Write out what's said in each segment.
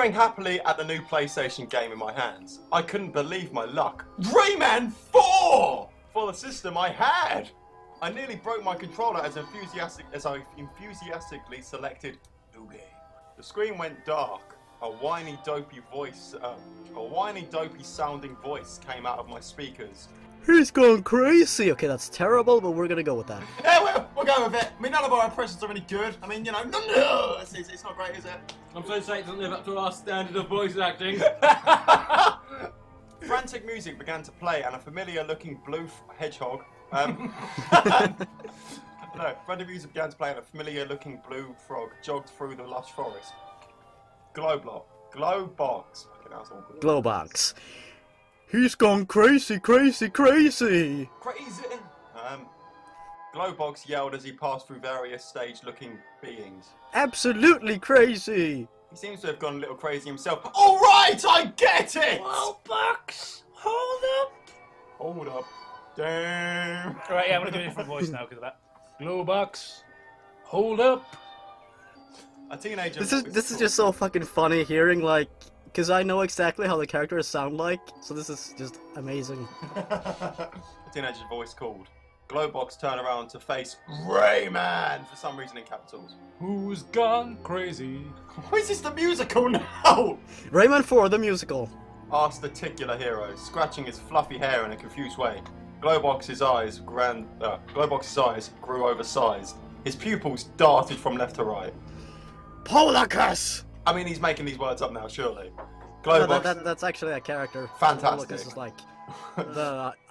Staring happily at the new PlayStation game in my hands, I couldn't believe my luck. Rayman 4! For the system I had! I nearly broke my controller as I enthusiastically selected New Game. The screen went dark. A whiny, dopey sounding voice came out of my speakers. He's gone crazy! Okay, that's terrible, but we're gonna go with that. Yeah, we're going with it. I mean, none of our impressions are any good. I mean, you know, no, it's not great, is it? I'm so sorry it doesn't live up to our standard of voice acting. Frantic music began to play, and a familiar-looking blue hedgehog. Frantic music began to play, and a familiar-looking blue frog jogged through the lush forest. Glowbox. Okay, that's all good. Glowbox. He's gone crazy, crazy, crazy! Crazy! Glowbox yelled as he passed through various stage-looking beings. Absolutely crazy! He seems to have gone a little crazy himself. All right, I get it! Glowbox, hold up! Hold up. Damn. Alright, yeah, I'm gonna do a different voice now because of that. Glowbox, hold up! A teenager. This is just so fucking funny hearing, like, because I know exactly how the characters sound like, so this is just amazing. A teenager's voice called. Glowbox turned around to face Rayman for some reason in capitals. Who's gone crazy? Why is this the musical now? Rayman 4, the musical. Asked the titular hero, scratching his fluffy hair in a confused way. Glowbox's eyes grew oversized. His pupils darted from left to right. Polacus! I mean, he's making these words up now, surely. Glowbox. No, that's actually a character. Fantastic. Polacus is like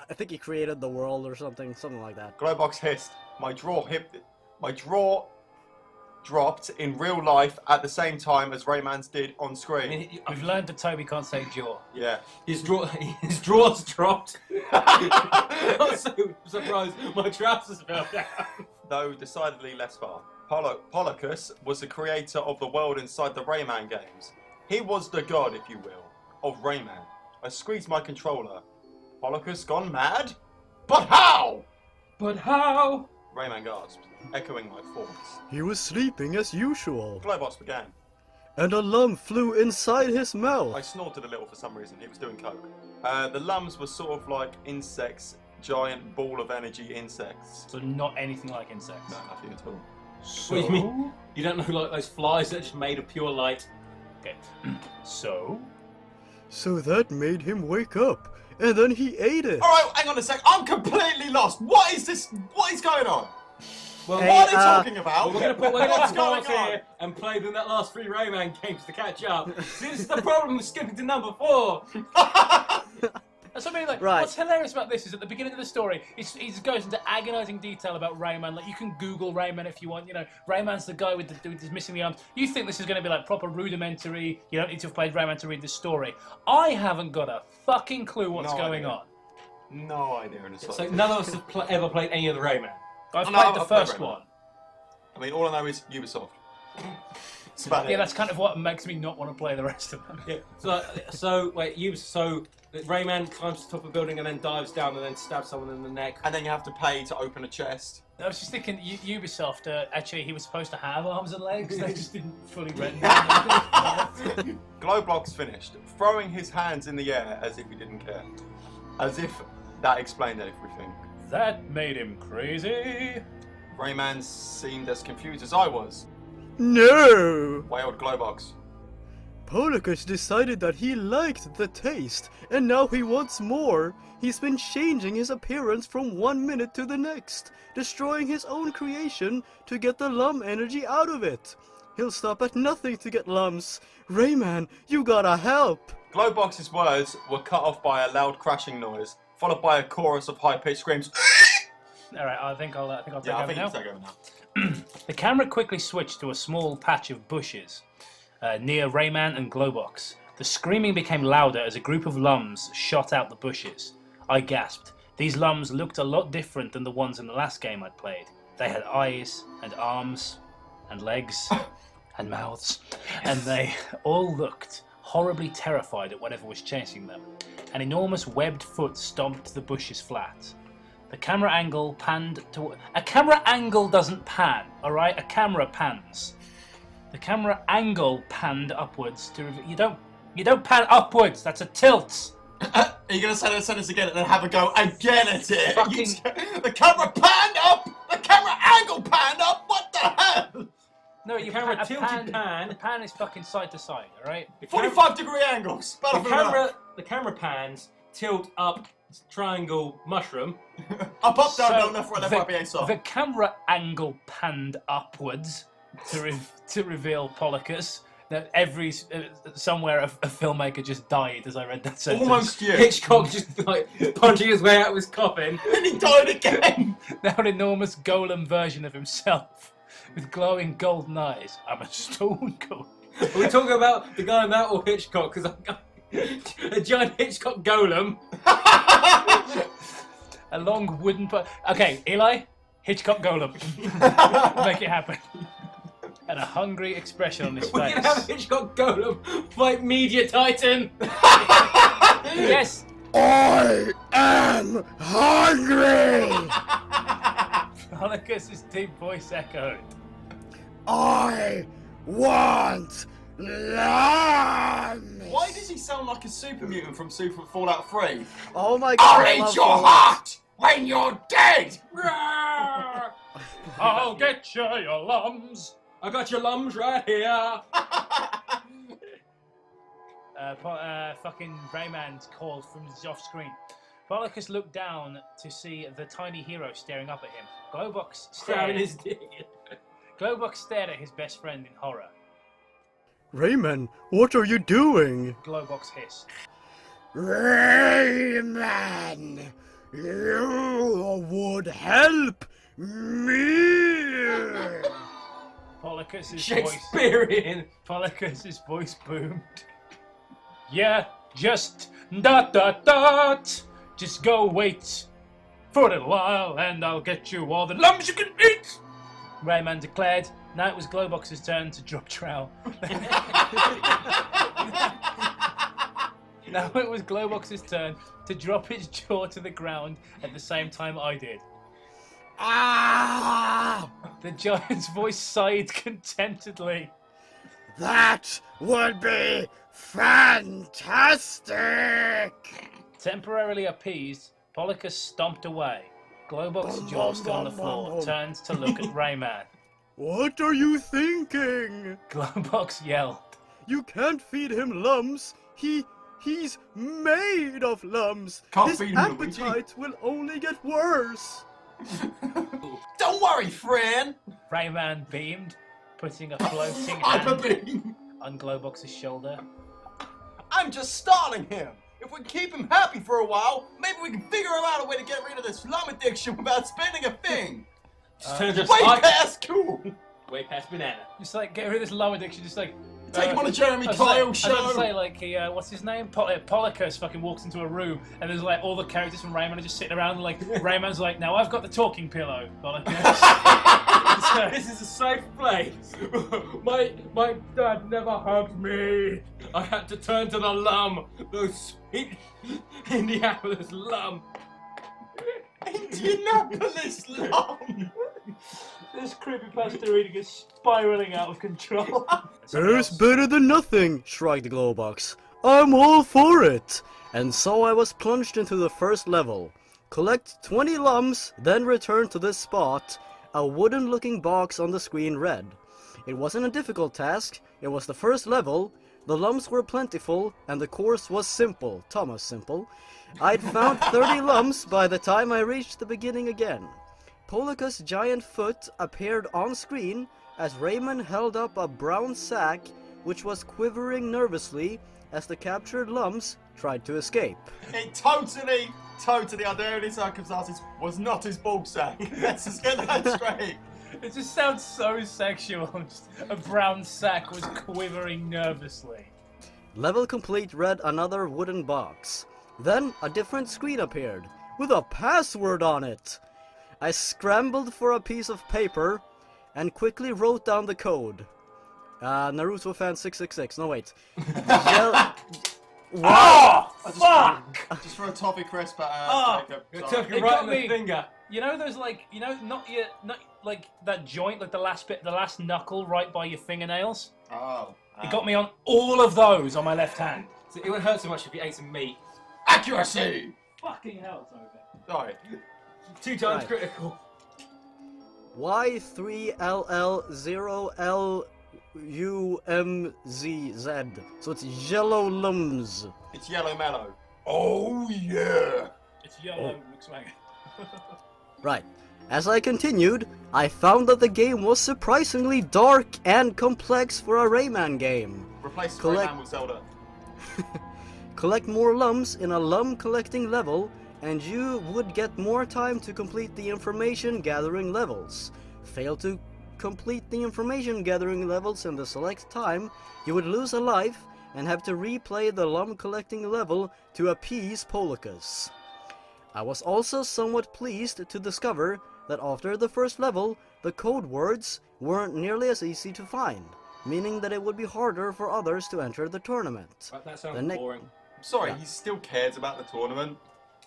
I think he created the world or something like that. Glowbox hissed. My jaw dropped in real life at the same time as Rayman's did on screen. I mean, we've learned that Toby can't say jaw. Yeah. His drawers dropped. I'm so surprised my trousers fell down. Though decidedly less far. Polacus was the creator of the world inside the Rayman games. He was the god, if you will, of Rayman. I squeezed my controller. Polacus gone mad? But how? But how? Rayman gasped, echoing my thoughts. He was sleeping as usual. Glowbox began. And a lump flew inside his mouth. I snorted a little for some reason. He was doing coke. The Lums were sort of like insects, giant ball of energy insects. So not anything like insects. No, nothing at all. So? What do you mean? You don't know like those flies that are just made of pure light? Okay. So that made him wake up, and then he ate it. Alright, hang on a sec. I'm completely lost. What is this? What is going on? Well, Hey, what are they talking about? we're going to put What's the going pause on? here and play them that last 3 Rayman games to catch up. See, this is the problem with skipping to number 4. that's what I mean. Like, Right. what's hilarious about this is at the beginning of the story, he goes into agonising detail about Rayman. Like, you can Google Rayman if you want. You know, Rayman's the guy with the dude who's missing the arms. You think this is going to be like proper rudimentary? You don't need to have played Rayman to read this story. I haven't got a fucking clue what's No going idea. on. No idea in the So slightest. none of us have ever played any of the Rayman. I've Oh, no, played the I've played first Rayman. one. I mean, all I know is Ubisoft. That's about Yeah, it. that's kind of what makes me not want to play the rest of them. Yeah. So Rayman climbs to the top of a building and then dives down and then stabs someone in the neck. And then you have to pay to open a chest. I was just thinking, Ubisoft, actually, he was supposed to have arms and legs. They just didn't fully render them. Glowbox finished, throwing his hands in the air as if he didn't care. As if that explained everything. That made him crazy. Rayman seemed as confused as I was. No! Wailed Glowbox. Polacus decided that he liked the taste, and now he wants more. He's been changing his appearance from one minute to the next, destroying his own creation to get the Lum energy out of it. He'll stop at nothing to get Lums. Rayman, you gotta help! Glowbox's words were cut off by a loud crashing noise, followed by a chorus of high-pitched screams. All right, I think I'll take Yeah, I over think you now. can take over now. The camera quickly switched to a small patch of bushes near Rayman and Glowbox. The screaming became louder as a group of Lums shot out the bushes. I gasped. These Lums looked a lot different than the ones in the last game I'd played. They had eyes and arms and legs and mouths, and they all looked horribly terrified at whatever was chasing them. An enormous webbed foot stomped the bushes flat. The camera angle panned to... A camera angle doesn't pan, alright? A camera pans. The camera angle panned upwards to reveal. You don't pan upwards. That's a tilt. Are you going to say that sentence again and then have a go again at it? Fucking- The camera panned up! The camera angle panned up! What the hell? No, The you camera pan, tilted pan. The pan is fucking side to side, alright? 45-degree angles! The camera pans tilt up triangle mushroom. Up, down, So, down, left, right, BA soft. the camera angle panned upwards to reveal Polycus. That somewhere a filmmaker just died as I read that sentence. Almost you. Hitchcock just like punching his way out of his coffin. And he died again! Now an enormous golem version of himself with glowing golden eyes. I'm a stone golem. Are we talking about the guy in that or Hitchcock? Because a giant Hitchcock golem. A long wooden. Okay, Eli, Hitchcock golem. Make it happen. And a hungry expression on his We face. can have a Hitchcock golem fight Media Titan. Yes. I am hungry! Polycus' deep voice echoed. I want lamb! Why does he sound like a super mutant from Super Fallout 3? Oh my god, I love Fallout. heart when you're dead! I'll get you, your lums. I got your lums right here. Fucking Rayman called from off screen. Polycus looked down to see the tiny hero staring up at him. Glowbox stared at his best friend in horror. Rayman, what are you doing? Glowbox hissed. Rayman, you would help me! Shakespearean. Polycus's voice boomed. Yeah, just dot. Just go wait for a little while and I'll get you all the lums you can eat! Rayman declared. Now it was Glowbox's turn to drop trowel. Now it was Glowbox's turn to drop its jaw to the ground at the same time I did. Ah! The giant's voice sighed contentedly. That would be fantastic! Temporarily appeased, Polycus stomped away. Glowbox's jaw still on the floor, turns to look at Rayman. What are you thinking? Glowbox yelled. You can't feed him lums. He's made of lums. Can't His feed him, Luigi. appetite will only get worse. Don't worry, friend! Rayman beamed, putting a floating Hyper hand beam! on Glowbox's shoulder. I'm just starting him! If we keep him happy for a while, maybe we can figure out a way to get rid of this lum addiction without spending a thing! Just Way past cool! Way past banana. Just like, get rid of this lum addiction, just like... Take him on a Jeremy I was Kyle about to show! say, like, what's his name? Polycus fucking walks into a room, and there's like all the characters from Rayman are just sitting around, and like Rayman's like, "Now I've got the talking pillow, Polycus." This is a safe place. My dad never hugged me. I had to turn to the lum. Those sweet Indianapolis lum. Indianapolis lum! This creepypasta reading is spiraling out of control. It's better than nothing, shrugged Glowbox. I'm all for it. And so I was plunged into the first level. Collect 20 lums, then return to this spot. A wooden-looking box on the screen read. It wasn't a difficult task. It was the first level. The lums were plentiful, and the course was simple. Thomas simple. I'd found 30 lums by the time I reached the beginning again. Polycus' giant foot appeared on screen as Rayman held up a brown sack which was quivering nervously as the captured lums tried to escape. It totally, under any circumstances, was not his ball sack. Let's just get that straight. It just sounds so sexual. Just a brown sack was quivering nervously. Level complete read another wooden box. Then a different screen appeared with a password on it. I scrambled for a piece of paper and quickly wrote down the code. Naruto fan 666. No wait. Oh, fuck! Just for a toffee crisp at Oh, Jacob. It Sorry. took It him right got in me. the finger. You know those like, not like that joint, like the last bit, the last knuckle right by your fingernails. Oh. It got me on all of those on my left hand. So it wouldn't hurt so much if you ate some meat. Accuracy! Fucking hell, Toby. Sorry. 2 times Right. critical. Y3LL0LUMZZ. So it's yellow lums. It's yellow mellow. Oh yeah! It's yellow, McSwanger. Right. As I continued, I found that the game was surprisingly dark and complex for a Rayman game. Replace Collect- Rayman with Zelda. Collect more lums in a lum collecting level, and you would get more time to complete the information gathering levels. Fail to complete the information gathering levels in the select time, you would lose a life and have to replay the lum collecting level to appease Polycus. I was also somewhat pleased to discover that after the first level, the code words weren't nearly as easy to find, meaning that it would be harder for others to enter the tournament. Right, that The sounds ne- boring. Sorry, Yeah. he still cares about the tournament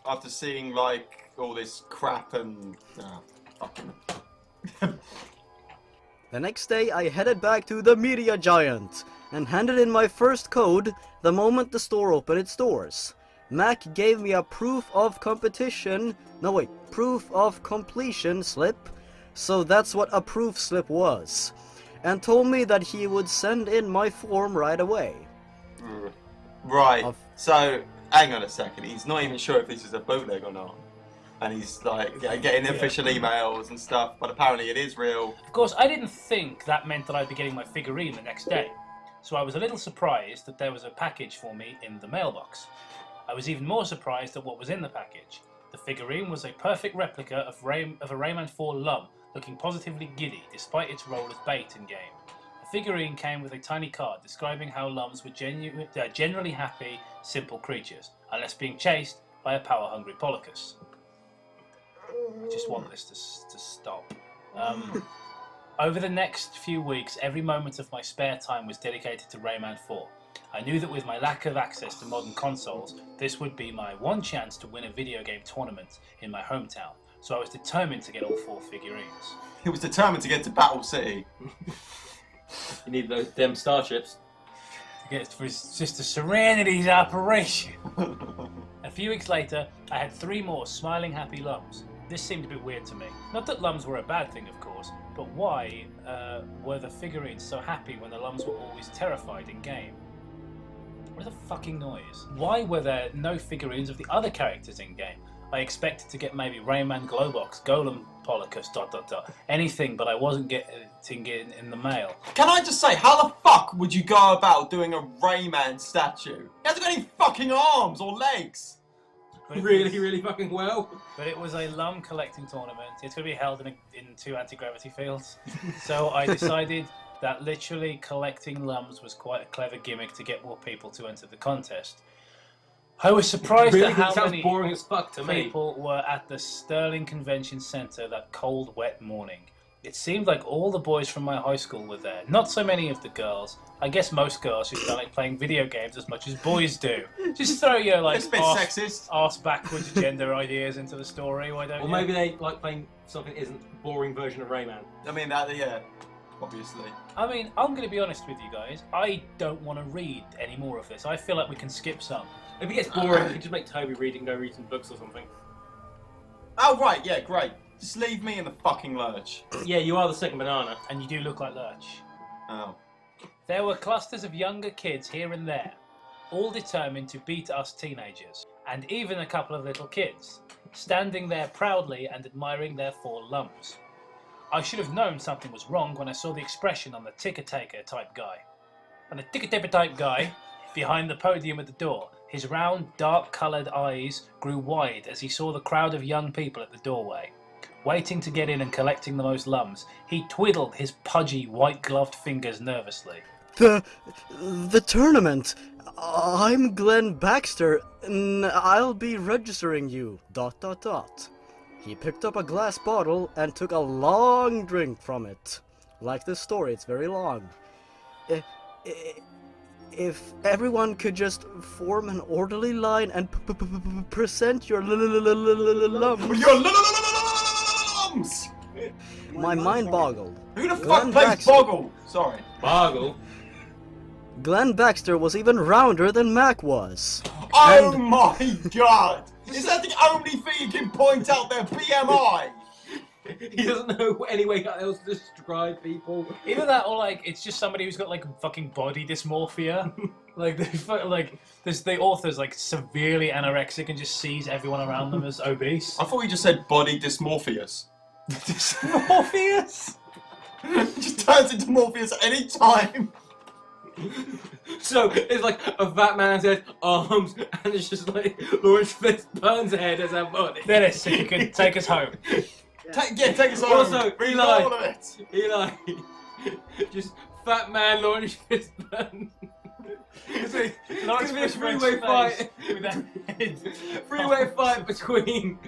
after seeing like all this crap and fucking. The next day, I headed back to the Media Giant and handed in my first code the moment the store opened its doors. Mac gave me a proof of completion slip, so that's what a proof slip was, and told me that he would send in my form right away. Right. Of- So hang on a second. He's not even sure if this is a bootleg or not, and he's like getting official emails and stuff. But apparently it is real. Of course, I didn't think that meant that I'd be getting my figurine the next day, so I was a little surprised that there was a package for me in the mailbox. I was even more surprised at what was in the package. The figurine was a perfect replica of a Rayman 4 Lum, looking positively giddy despite its role as bait in-game. The figurine came with a tiny card describing how Lums were generally happy, simple creatures, unless being chased by a power-hungry Polycus. I just want this to stop. Over the next few weeks, every moment of my spare time was dedicated to Rayman 4. I knew that with my lack of access to modern consoles, this would be my one chance to win a video game tournament in my hometown, so I was determined to get all 4 figurines. He was determined to get to Battle City. You need them starships. To get for his sister Serenity's operation. A few weeks later, I had 3 more smiling, happy Lums. This seemed a bit weird to me. Not that Lums were a bad thing, of course, but why were the figurines so happy when the Lums were always terrified in game? What is the fucking noise? Why were there no figurines of the other characters in game? I expected to get maybe Rayman, Globox, Golem, Polycus, ... anything, but I wasn't getting it in the mail. Can I just say, how the fuck would you go about doing a Rayman statue? He hasn't got any fucking arms or legs. But it Really, was- really fucking well. But it was a Lum collecting tournament. It's going to be held in 2 anti-gravity fields. So I decided that literally collecting Lums was quite a clever gimmick to get more people to enter the contest. I was surprised Really, at how that sounds many boring as fuck to me. people were at the Sterling Convention Centre that cold, wet morning. It seemed like all the boys from my high school were there. Not so many of the girls. I guess most girls who don't like playing video games as much as boys do. Just throw your like It's a bit sexist. arse backwards gender ideas into the story. Why don't Or you? maybe they like playing something that isn't a boring version of Rayman. I mean, obviously. I mean, I'm going to be honest with you guys. I don't want to read any more of this. I feel like we can skip some. If it gets boring, you can just make Toby read it and go read some books or something. Oh, right, yeah, great. Just leave me in the fucking lurch. Yeah, you are the second banana. And you do look like Lurch. Oh. There were clusters of younger kids here and there, all determined to beat us teenagers, and even a couple of little kids, standing there proudly and admiring their 4 Lums. I should have known something was wrong when I saw the expression on the ticker-taker type guy. And the ticker-taker type guy, behind the podium at the door, his round, dark-coloured eyes grew wide as he saw the crowd of young people at the doorway. Waiting to get in and collecting the most Lums, he twiddled his pudgy, white-gloved fingers nervously. The tournament. I'm Glenn Baxter, and I'll be registering you. ... He picked up a glass bottle and took a long drink from it. Like this story, it's very long. If everyone could just form an orderly line and present your lums. Your lums! my mind boggled. Who the Glenn fuck plays Baxter. Boggle? Sorry. Bargle. Glenn Baxter was even rounder than Mac was. Oh And- my god! Is that the only thing you can point out their BMI? He doesn't know any way else to describe people. Either that or like it's just somebody who's got like fucking body dysmorphia. Like the author's like severely anorexic and just sees everyone around them as obese. I thought you just said body dysmorphius. Dysmorphius? It just turns into Morpheus any time. So it's like a fat man's head, arms, and it's just like Lawrence Fishburne's head as our body. Dennis, if you could take us home. Take us on. Also, Read Eli. all of it. Eli, just fat man Lawrence Fishburne. It's gonna be a three-way fight. Three-way fight between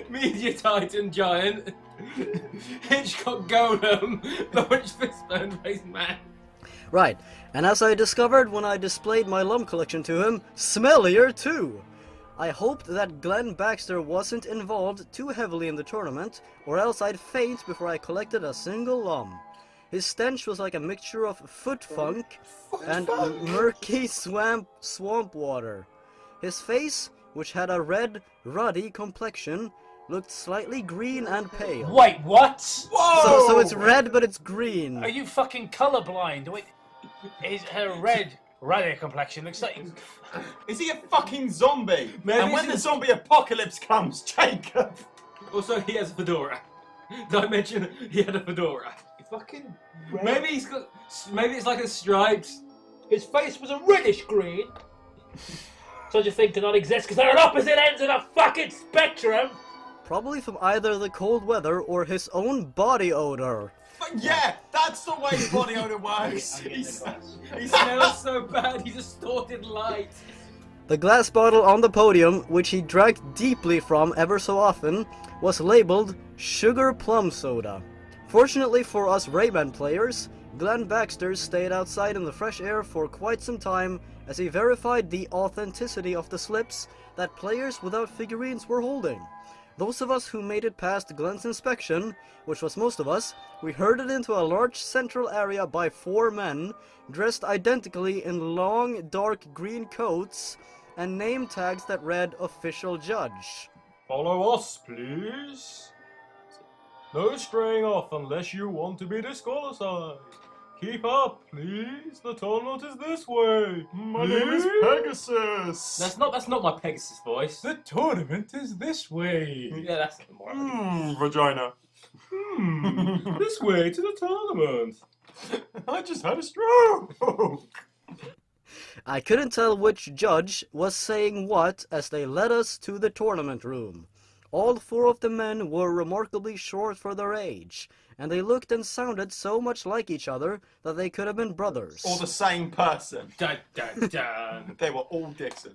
Media Titan Giant, Hitchcock Golem, Lawrence Fishburne face man. Right, and as I discovered when I displayed my Lum collection to him, smellier too. I hoped that Glenn Baxter wasn't involved too heavily in the tournament, or else I'd faint before I collected a single Lum. His stench was like a mixture of foot funk and murky swamp water. His face, which had a red, ruddy complexion, looked slightly green and pale. Wait, what? Whoa! So it's red, but it's green. Are you fucking colorblind? Wait, her red ruddy complexion looks like. Is he a fucking zombie? Maybe and when he's- the zombie apocalypse comes, Jacob. Also, he has a fedora. Did I mention he had a fedora? Fucking Maybe he's got. Maybe it's like a striped. His face was a reddish green. Such a thing cannot exist because they're at opposite ends of the fucking spectrum. Probably from either the cold weather or his own body odor. But yeah, that's the way body odor works. He smells so bad. He distorted light. The glass bottle on the podium, which he drank deeply from ever so often, was labeled Sugar Plum Soda. Fortunately for us Rayman players, Glenn Baxter stayed outside in the fresh air for quite some time as he verified the authenticity of the slips that players without figurines were holding. Those of us who made it past Glenn's inspection, which was most of us, we herded into a large central area by 4 men, dressed identically in long, dark green coats, and name tags that read Official Judge. Follow us, please. No straying off unless you want to be disqualified. Keep up, please. The tournament is this way. My name is Pegasus. That's not my Pegasus voice. The tournament is this way. Yeah, that's more. Vagina. This way to the tournament. I just had a stroke. I couldn't tell which judge was saying what as they led us to the tournament room. All 4 of the men were remarkably short for their age, and they looked and sounded so much like each other that they could have been brothers. Or the same person. Dun dun dun. They were all Dixon.